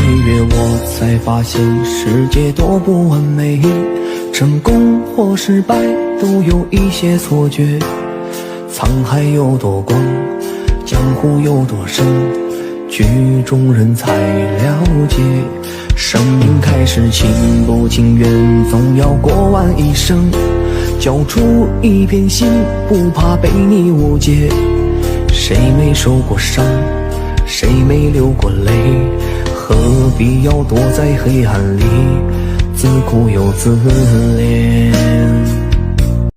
月，我才发现世界多不完美，成功或失败都有一些错觉。沧海有多广，江湖有多深，剧中人才了解。生命开始情不情愿，总要过完一生，交出一片心，不怕被你误解。谁没受过伤，谁没流过泪，何必要躲在黑暗里，自苦又自怜。